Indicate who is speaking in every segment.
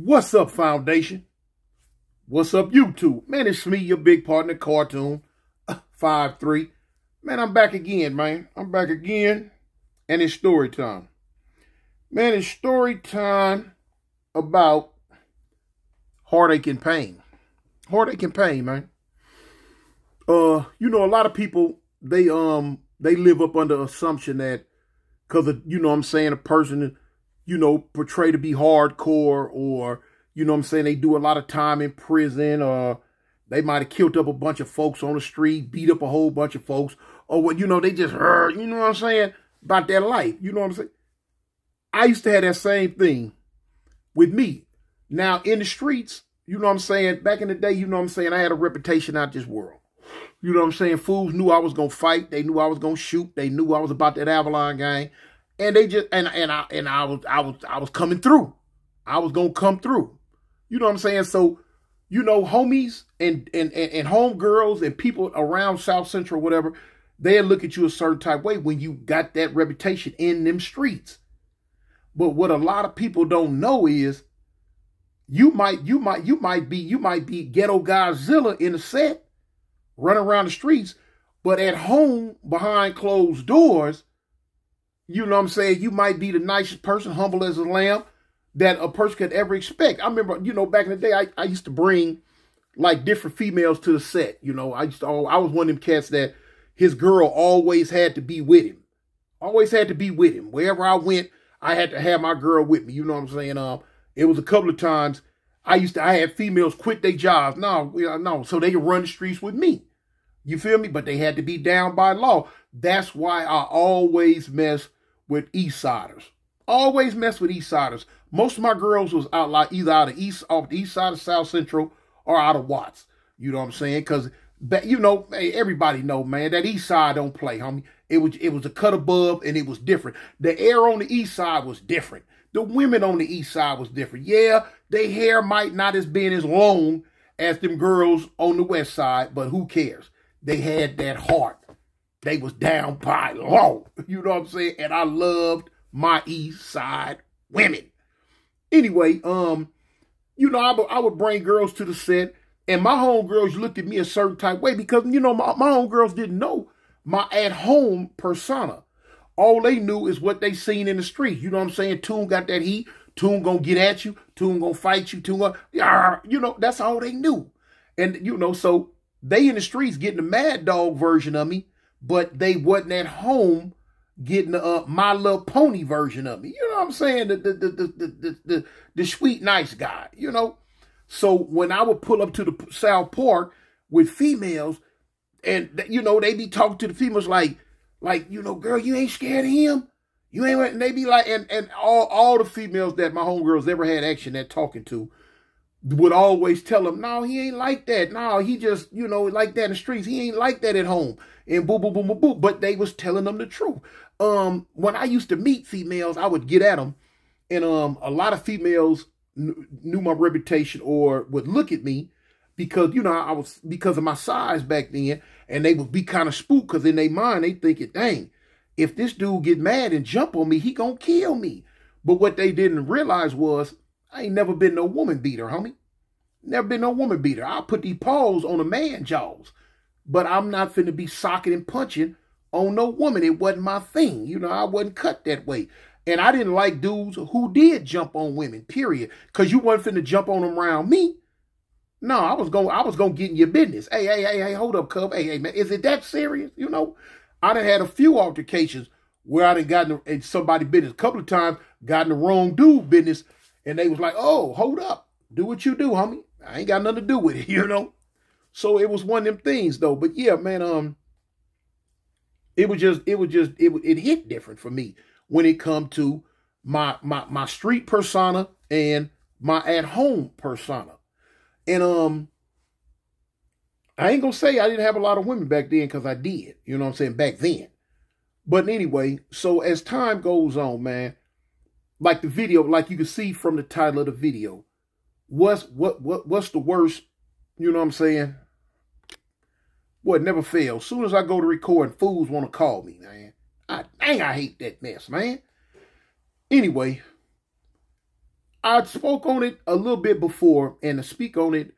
Speaker 1: What's up, Foundation? What's up, YouTube? Man, it's me, your big partner, Cartoon 53. Man, I'm back again, man. I'm back again, and it's story time. Man, it's story time about heartache and pain. Heartache and pain, man. A lot of people, they live up under assumption that because of, a person, portray to be hardcore, or, they do a lot of time in prison, or they might have killed up a bunch of folks on the street, beat up a whole bunch of folks, or what, they just heard, about their life. You know what I'm saying? I used to have that same thing with me. Now, in the streets, back in the day, I had a reputation out this world. Fools knew I was going to fight. They knew I was going to shoot. They knew I was about that Avalon gang. And they just, I was coming through. I was going to come through. So, homies and homegirls and people around South Central, whatever, they'll look at you a certain type of way when you got that reputation in them streets. But what a lot of people don't know is you might be Ghetto Godzilla in a set, run around the streets, but at home behind closed doors, you might be the nicest person, humble as a lamb, that a person could ever expect. I remember, back in the day, I used to bring like different females to the set. I was one of them cats that his girl always had to be with him. Always had to be with him. Wherever I went, I had to have my girl with me. It was a couple of times I had females quit their jobs. No, so they could run the streets with me. You feel me? But they had to be down by law. That's why I always mess with East Siders. Always mess with East Siders. Most of my girls was either off the east side of South Central or out of Watts. You know what I'm saying? Because, hey, everybody know, man, that East Side don't play, homie. It was a cut above, and it was different. The air on the East Side was different. The women on the East Side was different. Yeah, their hair might not have been as long as them girls on the West Side, but who cares? They had that heart. They was down by law. You know what I'm saying? And I loved my East Side women. Anyway, I would bring girls to the set, and my homegirls looked at me a certain type of way because, my homegirls didn't know my at-home persona. All they knew is what they seen in the street. You know what I'm saying? Tune got that heat. Tune gonna get at you. Tune gonna fight you. Tune gonna, that's all they knew. And, so they in the streets getting the mad dog version of me, but they wasn't at home getting the My Little Pony version of me. You know what I'm saying? The sweet, nice guy, So when I would pull up to the South Park with females, and, they be talking to the females like, girl, you ain't scared of him? You ain't, and they be like, and all the females that my homegirls ever had action at talking to would always tell them, no, he ain't like that. No, he just, like that in the streets. He ain't like that at home. And boo, boo, boo, boo, boo. But they was telling them the truth. When I used to meet females, I would get at them. And a lot of females knew my reputation or would look at me because, because of my size back then. And they would be kind of spooked because in their mind, they thinking, dang, if this dude get mad and jump on me, he gonna kill me. But what they didn't realize was, I ain't never been no woman beater, homie. Never been no woman beater. I'll put these paws on a man jaws. But I'm not finna be socking and punching on no woman. It wasn't my thing. I wasn't cut that way. And I didn't like dudes who did jump on women, period. Because you wasn't finna jump on them around me. No, I was gonna get in your business. Hey, hold up, cub. Hey, man, is it that serious? I done had a few altercations where I done gotten in somebody's business. A couple of times, got in the wrong dude business. And they was like, oh, hold up. Do what you do, homie. I ain't got nothing to do with it, So it was one of them things, though. But yeah, man, it hit different for me when it come to my street persona and my at-home persona. And I ain't gonna say I didn't have a lot of women back then because I did, back then. But anyway, so as time goes on, man, like the video, like you can see from the title of the video, what's the worst, What never fails. As soon as I go to record, fools want to call me, man. I hate that mess, man. Anyway, I spoke on it a little bit before and to speak on it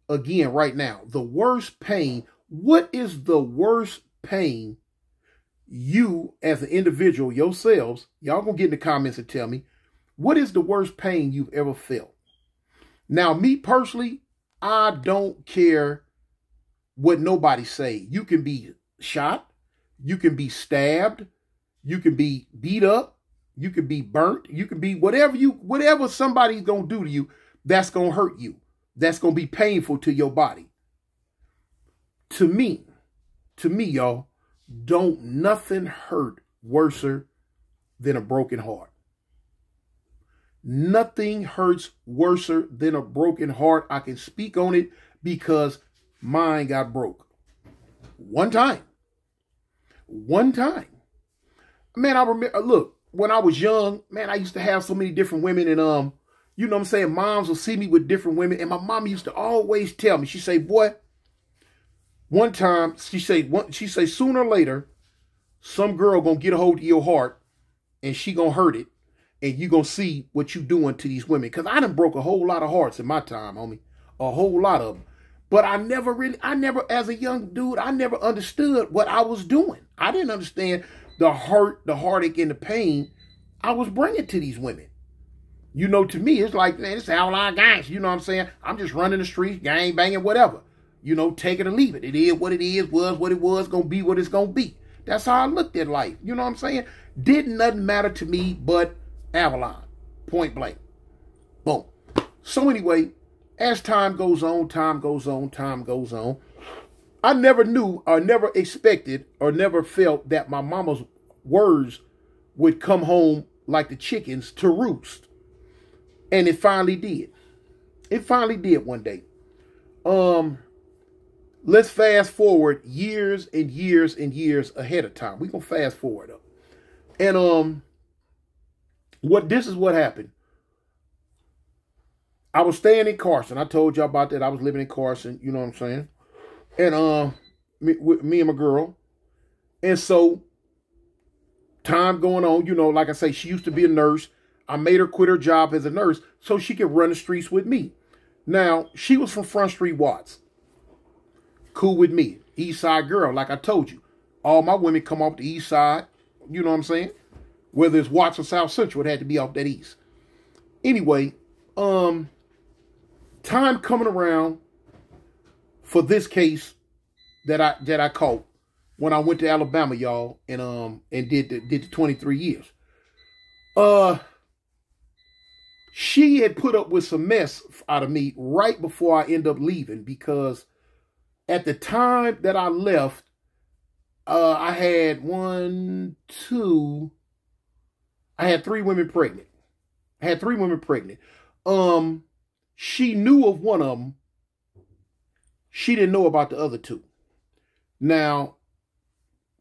Speaker 1: again right now. The worst pain. What is the worst pain you as an individual, yourselves, y'all gonna get in the comments and tell me, what is the worst pain you've ever felt? Now, me personally, I don't care what nobody say. You can be shot, you can be stabbed, you can be beat up, you can be burnt, you can be whatever somebody's gonna do to you, that's gonna hurt you. That's gonna be painful to your body. To me, y'all, don't nothing hurt worse than a broken heart. Nothing hurts worse than a broken heart. I can speak on it because mine got broke. One time. Man, I remember, look, when I was young, man, I used to have so many different women and, you know what I'm saying? Moms will see me with different women. And my mom used to always tell me, she say, boy, one time, she say, sooner or later, some girl gonna get a hold of your heart and she gonna hurt it. And you gonna see what you doing to these women. Because I done broke a whole lot of hearts in my time, homie. A whole lot of them. But I never, as a young dude, I never understood what I was doing. I didn't understand the hurt, the heartache, and the pain I was bringing to these women. You know, to me, it's like, man, it's outlaw guys. You know what I'm saying? I'm just running the streets, gang banging, whatever. You know, take it or leave it. It is what it is, was what it was, gonna be what it's gonna be. That's how I looked at life. You know what I'm saying? Didn't nothing matter to me but Avalon. Point blank. Boom. So anyway, as time goes on, I never knew or never expected or never felt that my mama's words would come home like the chickens to roost. And it finally did. It finally did one day. Let's fast forward years and years and years ahead of time. We're going to fast forward up. And this is what happened. I was staying in Carson. I told y'all about that. I was living in Carson, you know what I'm saying? And me and my girl. And so time going on, you know, like I say, she used to be a nurse. I made her quit her job as a nurse so she could run the streets with me. Now, she was from Front Street, Watts. Cool with me. East Side girl, like I told you. All my women come off the East Side, you know what I'm saying? Whether it's Watts or South Central, it had to be off that East. Anyway, time coming around for this case that I caught when I went to Alabama, y'all, and did the 23 years. She had put up with some mess out of me right before I end up leaving, because at the time that I left, I had I had three women pregnant. She knew of one of them. She didn't know about the other two. Now,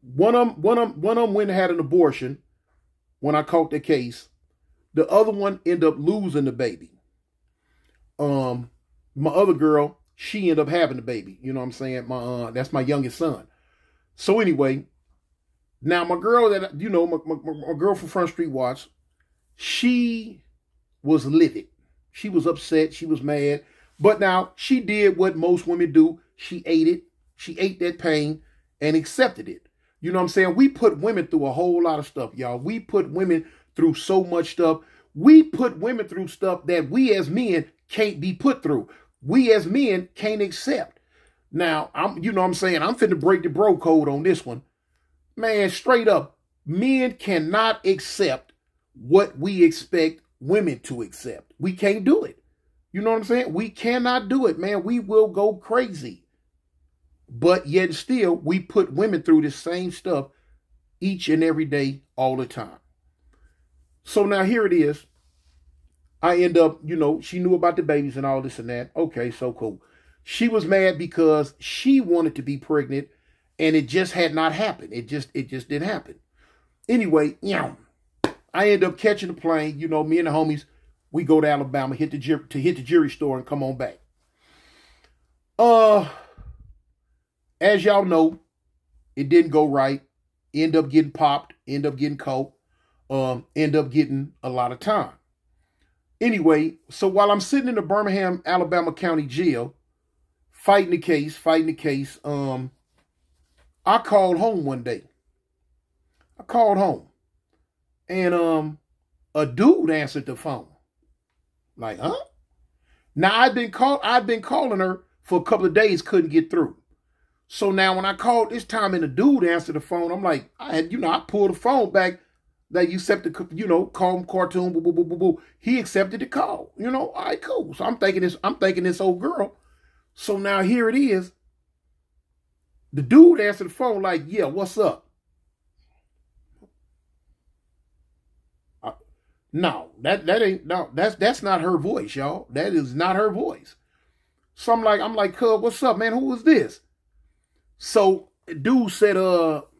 Speaker 1: one of them went and had an abortion when I caught the case. The other one ended up losing the baby. My other girl, she ended up having the baby. You know what I'm saying? That's my youngest son. So anyway, now my girl that, you know, my girl from Front Street Watts, she was livid. She was upset. She was mad. But now she did what most women do. She ate it. She ate that pain and accepted it. You know what I'm saying? We put women through a whole lot of stuff, y'all. We put women through so much stuff. We put women through stuff that we as men can't be put through. We as men can't accept. Now, you know what I'm saying? I'm finna break the bro code on this one. Man, straight up, men cannot accept what we expect women to accept. We can't do it. You know what I'm saying? We cannot do it, man. We will go crazy. But yet still, we put women through the same stuff each and every day, all the time. So now here it is. I end up, you know, she knew about the babies and all this and that. Okay, so cool. She was mad because she wanted to be pregnant and it just had not happened. It just didn't happen. Anyway, I end up catching the plane. You know, me and the homies, we go to Alabama, hit the jury store and come on back. As y'all know, it didn't go right. End up getting popped, end up getting caught, end up getting a lot of time. Anyway, so while I'm sitting in the Birmingham, Alabama County Jail, fighting the case, I called home one day. I called home. And a dude answered the phone. Like, huh? Now I'd been calling her for a couple of days, couldn't get through. So now when I called this time and the dude answered the phone, I'm like, I pulled the phone back. That you accepted, call him Cartoon, boo, boo, boo, boo, boo. He accepted the call. All right, cool. So I'm thinking this old girl. So now here it is. The dude answered the phone like, yeah, what's up? No, that's not her voice, y'all. That is not her voice. So I'm like, cuz, what's up, man? Who is this? So dude said,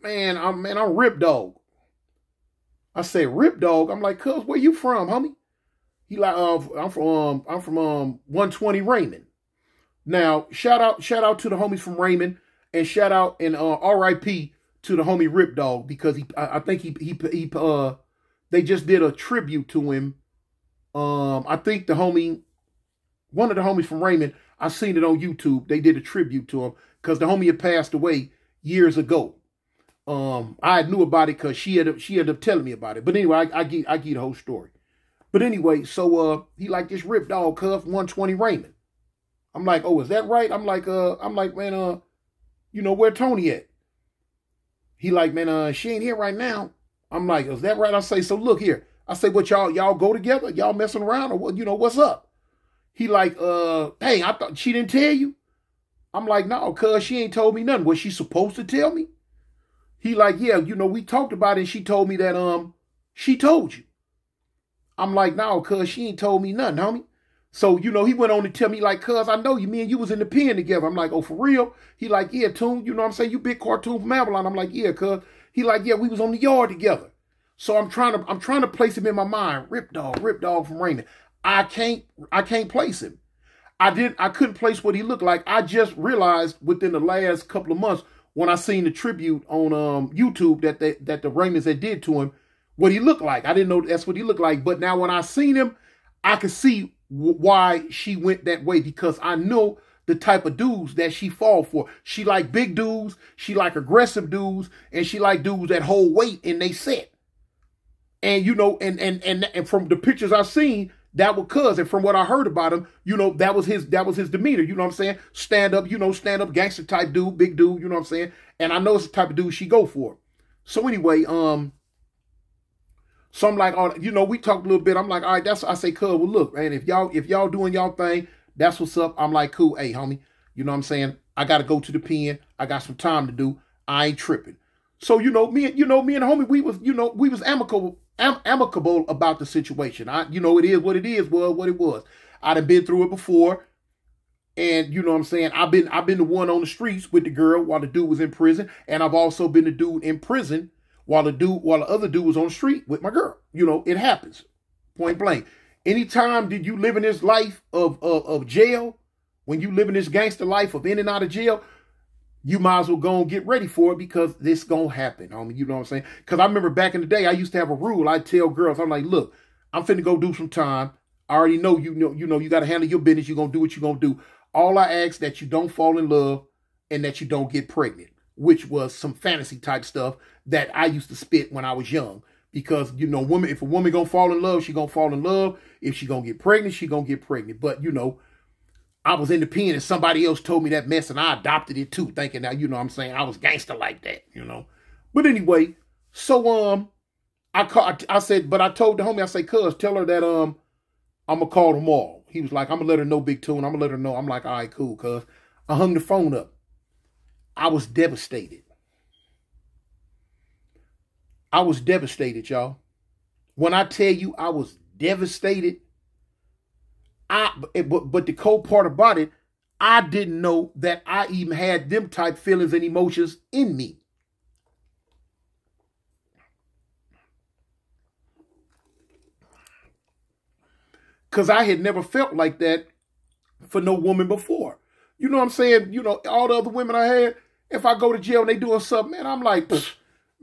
Speaker 1: man, I'm Rip Dog. I said, Rip Dog? I'm like, cuz, where you from, homie? He like, I'm from 120 Raymond. Now, shout out to the homies from Raymond, and shout out and R.I.P. to the homie Rip Dog, because I think they just did a tribute to him. I think one of the homies from Raymond, I seen it on YouTube. They did a tribute to him because the homie had passed away years ago. I knew about it because she ended up telling me about it. But anyway, I get the whole story. But anyway, so he like this Rip Dog, cuz 120 Raymond. I'm like, oh, is that right? I'm like, man, where Tony at? He like, man, she ain't here right now. I'm like, is that right? I say, so look here. I say, what y'all go together? Y'all messing around or what? What's up? He like, hey, I thought she didn't tell you. I'm like, no, cuz she ain't told me nothing. Was she supposed to tell me? He like, yeah, we talked about it and she told me that, she told you. I'm like, no, cuz she ain't told me nothing, homie. So, he went on to tell me like, cuz I know you, me and you was in the pen together. I'm like, oh, for real? He like, yeah, Toon, you know what I'm saying? You big Cartoon from Avalon. I'm like, yeah, cuz. He like, yeah, we was on the yard together. So I'm trying to place him in my mind. Rip Dog from Raymond. I can't place him. I couldn't place what he looked like. I just realized within the last couple of months when I seen the tribute on YouTube that the Raymonds had did to him, what he looked like. I didn't know that's what he looked like. But now when I seen him, I could see why she went that way, because I know the type of dudes that she fall for. She like big dudes, she like aggressive dudes, and she like dudes that hold weight and they set. And and from the pictures I've seen, that was cuz, and from what I heard about him, that was his demeanor, you know what I'm saying? Stand up gangster type dude, big dude, you know what I'm saying? And I know it's the type of dude she go for. So anyway, so I'm like, we talked a little bit. I'm like, all right, I say, cuz, well, look, man, if y'all doing y'all thing, that's what's up. I'm like, cool, hey, homie, you know what I'm saying? I got to go to the pen. I got some time to do. I ain't tripping. So, me and the homie, we was amicable about the situation. It is what it is, what it was. I'd have been through it before. And you know what I'm saying? I've been the one on the streets with the girl while the dude was in prison. And I've also been the dude in prison while the other dude was on the street with my girl. It happens. Point blank. Anytime did you live in this life of jail, when you live in this gangster life of in and out of jail, you might as well go and get ready for it, because this gonna happen. You know what I'm saying? Because I remember back in the day, I used to have a rule. I tell girls, I'm like, look, I'm finna go do some time. I already know you got to handle your business. You're gonna do what you're gonna do. All I ask that you don't fall in love and that you don't get pregnant, which was some fantasy type stuff that I used to spit when I was young. Because, if a woman gonna fall in love, she gonna fall in love. If she gonna get pregnant, she gonna get pregnant. But, I was in the pen and somebody else told me that mess and I adopted it too, thinking that, what I'm saying, I was gangster like that, But anyway, so I said, but I told the homie, I say, cuz, tell her that I'm gonna call tomorrow. He was like, I'm gonna let her know, Big Toon. I'm gonna let her know. I'm like, all right, cool, cuz. I hung the phone up. I was devastated. I was devastated, y'all. When I tell you I was devastated, but the cold part about it, I didn't know that I even had them type feelings and emotions in me. Because I had never felt like that for no woman before. You know what I'm saying? All the other women I had, if I go to jail and they doing something, man, I'm like,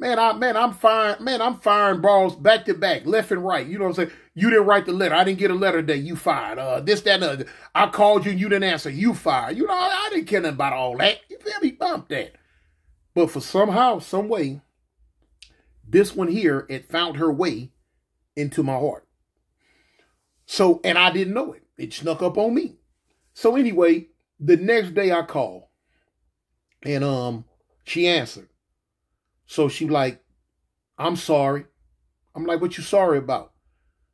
Speaker 1: I'm firing, I'm firing balls back to back, left and right. You know what I'm saying? You didn't write the letter. I didn't get a letter today. You fired. This, that, and the other. I called you and you didn't answer. You fired. You know, I didn't care nothing about all that. You feel me? Bump that. But for somehow, some way, this one here, it found her way into my heart. So, and I didn't know it. It snuck up on me. So anyway, the next day I called and she answered. So she like, I'm sorry. I'm like, what you sorry about?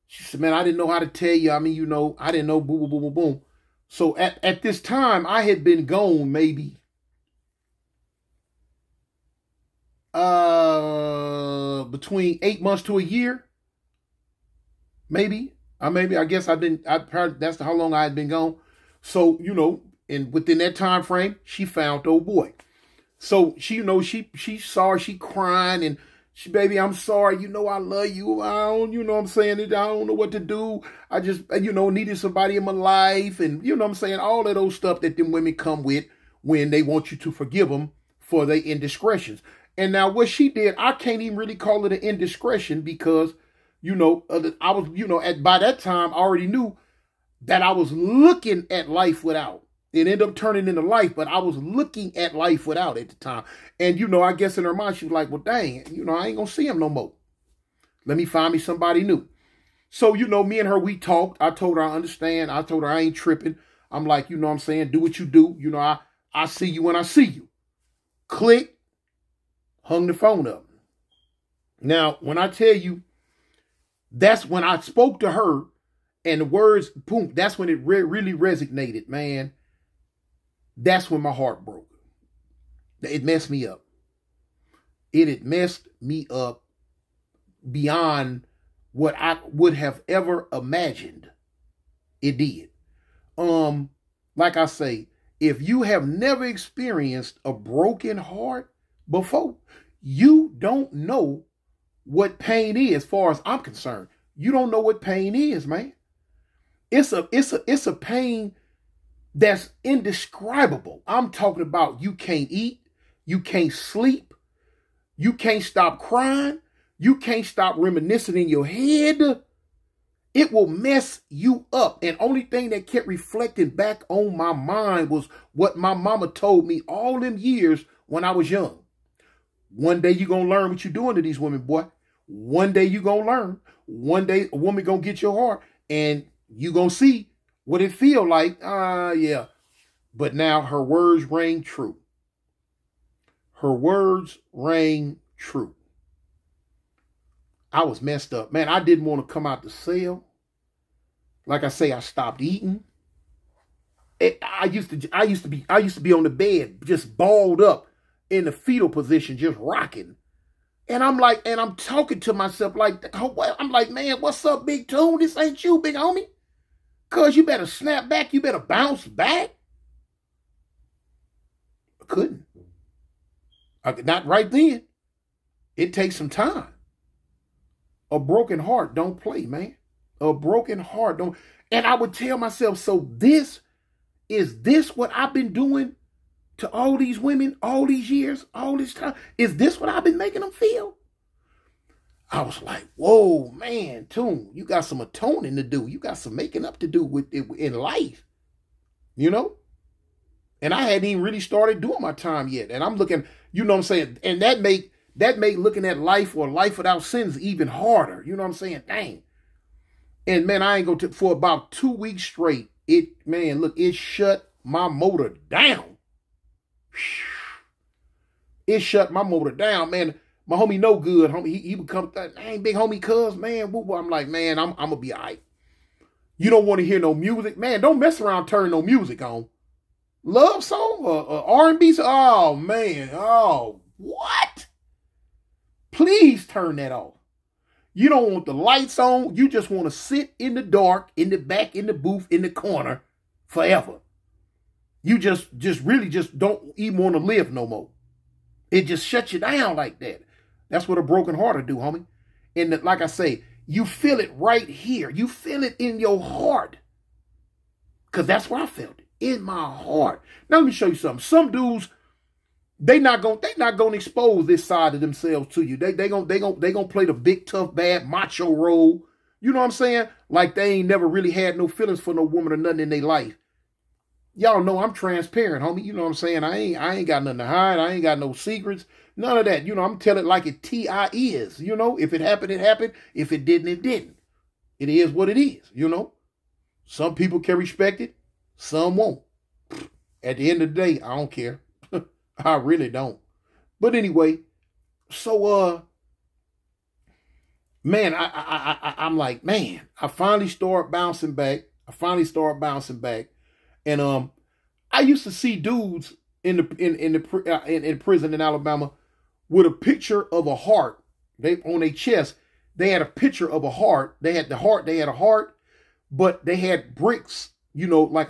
Speaker 1: She said, man, I didn't know how to tell you. I mean, you know, I didn't know, boom, boom, boom, boom, boom. So at this time, I had been gone maybe between 8 months to a year. Maybe. I guess that's how long I had been gone. So, you know, and within that time frame, she found the old boy. So she, you know, she saw her, she crying and she, baby, I'm sorry. You know, I love you. I don't, you know what I'm saying? I don't know what to do. I just, you know, needed somebody in my life. And you know what I'm saying? All of those stuff that them women come with when they want you to forgive them for their indiscretions. And now what she did, I can't even really call it an indiscretion because, you know, I was, you know, by that time I already knew that I was looking at life without. It ended up turning into life, but I was looking at life without at the time. And, you know, I guess in her mind, she was like, well, dang, you know, I ain't going to see him no more. Let me find me somebody new. So, you know, me and her, we talked. I told her I understand. I told her I ain't tripping. I'm like, you know what I'm saying? Do what you do. You know, I see you when I see you. Click. Hung the phone up. Now, when I tell you, that's when I spoke to her and the words, boom, that's when it really resonated, man. That's when my heart broke. It messed me up. It had messed me up beyond what I would have ever imagined. It did. Like I say, if you have never experienced a broken heart before, you don't know what pain is as far as I'm concerned. You don't know what pain is, man. It's a pain that's indescribable. I'm talking about you can't eat, you can't sleep, you can't stop crying, you can't stop reminiscing in your head. It will mess you up. And only thing that kept reflecting back on my mind was what my mama told me all them years when I was young. One day you're going to learn what you're doing to these women, boy. One day you're going to learn. One day a woman going to get your heart and you going to see what it feel like. Yeah. But now her words rang true. Her words rang true. I was messed up. Man, I didn't want to come out the cell. Like I say, I stopped eating. I used to be on the bed, just balled up in the fetal position, just rocking. And I'm like, and I'm talking to myself like, I'm like, man, what's up, Big Tune? This ain't you, big homie. Cuz you better snap back. You better bounce back. I couldn't. Not right then. It takes some time. A broken heart don't play, man. A broken heart don't. And I would tell myself, so is this what I've been doing to all these women, all these years, all this time? Is this what I've been making them feel? I was like, whoa, man, Tune, you got some atoning to do. You got some making up to do with it in life, you know? And I hadn't even really started doing my time yet. And I'm looking, you know what I'm saying? And that make looking at life or life without sins even harder. You know what I'm saying? Dang. And man, I ain't going to, for about 2 weeks straight, it shut my motor down. It shut my motor down, man. My homie no good, homie. He would come, dang, big homie, cuz, man. Woo-woo. I'm like, man, I'm going to be all right. You don't want to hear no music? Man, don't mess around turning no music on. Love song or R&B song? Oh, man. Oh, what? Please turn that off. You don't want the lights on. You just want to sit in the dark, in the back, in the booth, in the corner forever. You just really don't even want to live no more. It just shuts you down like that. That's what a broken heart will do, homie. And like I say, you feel it right here. You feel it in your heart. Because that's where I felt it, in my heart. Now let me show you something. Some dudes, They not gonna expose this side of themselves to you. They gonna play the big tough bad macho role. You know what I'm saying? Like they ain't never really had no feelings for no woman or nothing in their life. Y'all know I'm transparent, homie. You know what I'm saying? I ain't got nothing to hide. I ain't got no secrets. None of that. You know, I'm telling it like it T.I. is. You know, if it happened, it happened. If it didn't, it didn't. It is what it is, you know. Some people can respect it. Some won't. At the end of the day, I don't care. I really don't. But anyway, so man, I'm like, man, I finally start bouncing back. And I used to see dudes in prison in Alabama with a picture of a heart. They on their chest, they had a picture of a heart. They had a heart, but they had bricks, you know, like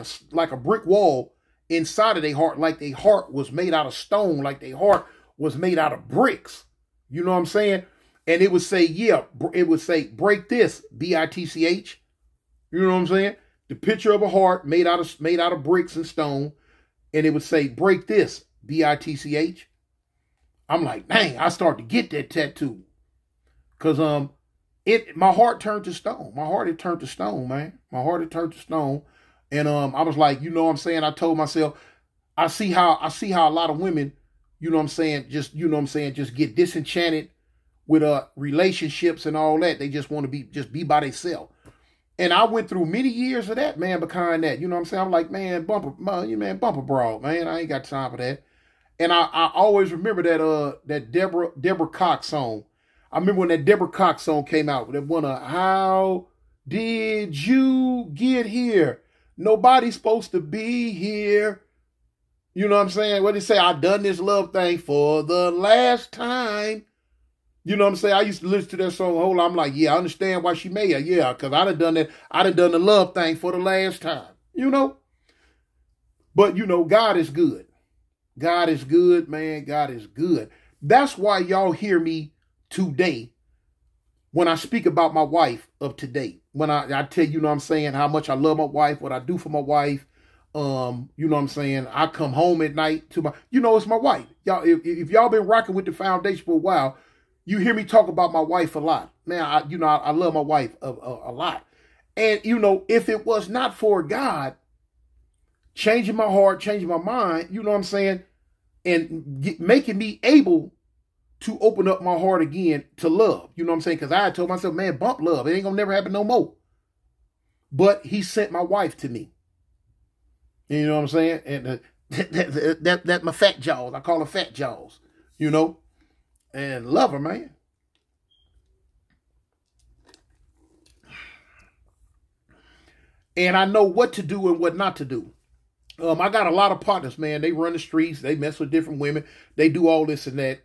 Speaker 1: a brick wall inside of their heart, like their heart was made out of stone, like their heart was made out of bricks. You know what I'm saying? And it would say, yeah, it would say, break this, B-I-T-C-H. You know what I'm saying? The picture of a heart made out of bricks and stone, and it would say, break this, B-I-T-C-H. I'm like, dang, I start to get that tattoo. Cause my heart turned to stone. My heart had turned to stone, man. My heart had turned to stone. And I was like, you know what I'm saying? I told myself, I see how a lot of women, you know what I'm saying, just get disenchanted with relationships and all that. They just want to be by themselves. And I went through many years of that, man, behind that. You know what I'm saying? I'm like, man, bumper broad, man. I ain't got time for that. And I always remember that Deborah Cox song. I remember when that Deborah Cox song came out. That one, how did you get here? Nobody's supposed to be here. You know what I'm saying? What did he say? I done this love thing for the last time. You know what I'm saying? I used to listen to that song whole lot. I'm like, yeah, I understand why she made it. Yeah, because I'd have done that. I'd have done the love thing for the last time. You know? But, you know, God is good. God is good, man. God is good. That's why y'all hear me today when I speak about my wife of today. When I tell you know what I'm saying, how much I love my wife, what I do for my wife. You know what I'm saying? I come home at night to it's my wife. Y'all, if y'all been rocking with the foundation for a while, you hear me talk about my wife a lot. Man, I love my wife a lot. And, you know, if it was not for God changing my heart, changing my mind, you know what I'm saying, and making me able to open up my heart again to love. You know what I'm saying? Because I told myself, man, bump love. It ain't going to never happen no more. But he sent my wife to me. You know what I'm saying? And that's my fat jaws. I call her fat jaws, you know, and love her, man. And I know what to do and what not to do. I got a lot of partners, man. They run the streets. They mess with different women. They do all this and that.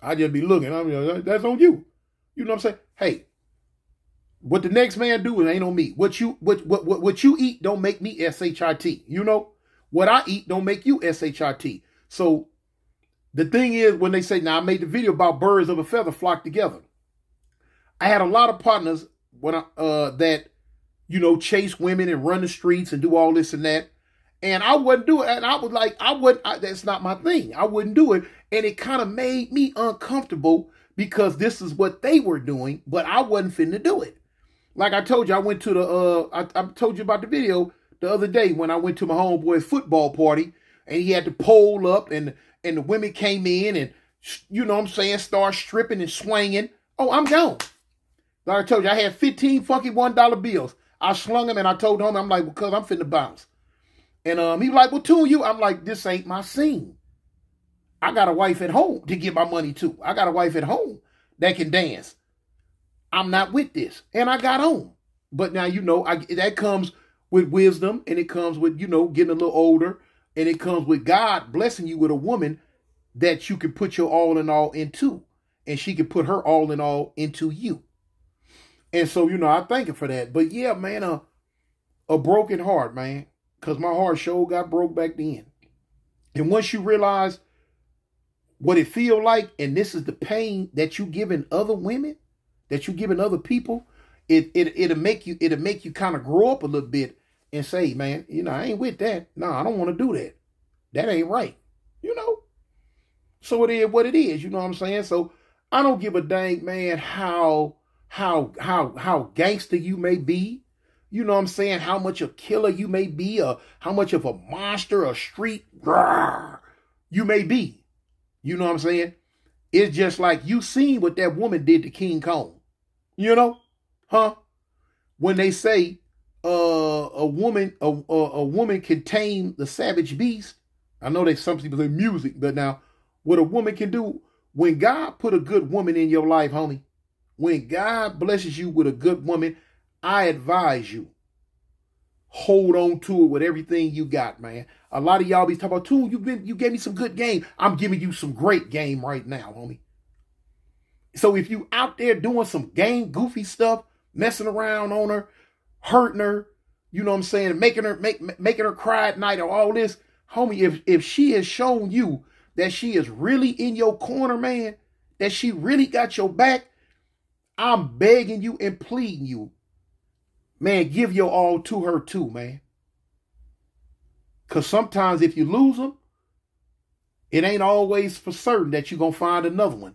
Speaker 1: I just be looking. I mean, that's on you. You know what I'm saying? Hey, what the next man do, it ain't on me. What you eat don't make me S-H-I-T. You know? What I eat don't make you S-H-I-T. So the thing is, when they say, now I made the video about birds of a feather flock together. I had a lot of partners when that, you know, chase women and run the streets and do all this and that. And I wouldn't do it. And I was like, that's not my thing. I wouldn't do it. And it kind of made me uncomfortable because this is what they were doing, but I wasn't finna do it. Like I told you, I went to I told you about the video the other day when I went to my homeboy's football party and he had the pole up and the women came in and, you know what I'm saying, start stripping and swinging. Oh, I'm gone. Like I told you, I had 15 fucking $1 bills. I slung them and I told him, I'm like, because I'm finna bounce. And he was like, well, tune you. I'm like, this ain't my scene. I got a wife at home to give my money to. I got a wife at home that can dance. I'm not with this. And I got on. But now, you know, that comes with wisdom and it comes with, you know, getting a little older. And it comes with God blessing you with a woman that you can put your all in all into. And she can put her all in all into you. And so, you know, I thank her for that. But yeah, man, a broken heart, man. Because my heart sure got broke back then. And once you realize what it feel like, and this is the pain that you giving other women, that you giving other people, it'll make you kind of grow up a little bit and say, man, you know, I ain't with that. No, I don't want to do that. That ain't right. You know? So it is what it is, you know what I'm saying? So I don't give a dang, man, how gangster you may be. You know what I'm saying? How much a killer you may be, or how much of a monster, a street you may be. You know what I'm saying? It's just like you seen what that woman did to King Kong. You know? Huh? When they say a woman can tame the savage beast. I know that some people say music, but now what a woman can do, when God put a good woman in your life, homie, when God blesses you with a good woman, I advise you, hold on to it with everything you got, man. A lot of y'all be talking about, too, you gave me some good game. I'm giving you some great game right now, homie. So if you out there doing some game goofy stuff, messing around on her, hurting her, you know what I'm saying, making her cry at night or all this, homie, if she has shown you that she is really in your corner, man, that she really got your back, I'm begging you and pleading you, man, give your all to her too, man. Because sometimes if you lose them, it ain't always for certain that you're going to find another one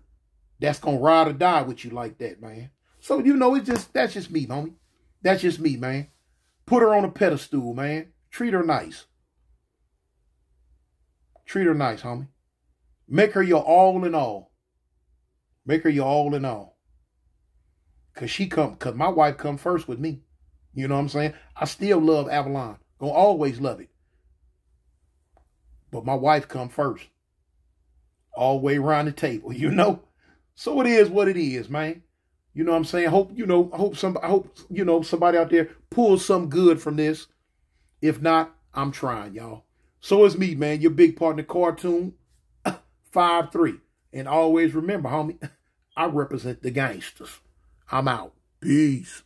Speaker 1: that's going to ride or die with you like that, man. So, you know, that's just me, homie. That's just me, man. Put her on a pedestal, man. Treat her nice. Treat her nice, homie. Make her your all in all. Make her your all in all. Cause my wife come first with me. You know what I'm saying? I still love Avalon. Gonna always love it. But my wife come first. All the way around the table, you know? So it is what it is, man. You know what I'm saying? I hope somebody out there pulls some good from this. If not, I'm trying, y'all. So it's me, man, your big partner cartoon 5'3". And always remember, homie, I represent the gangsters. I'm out. Peace.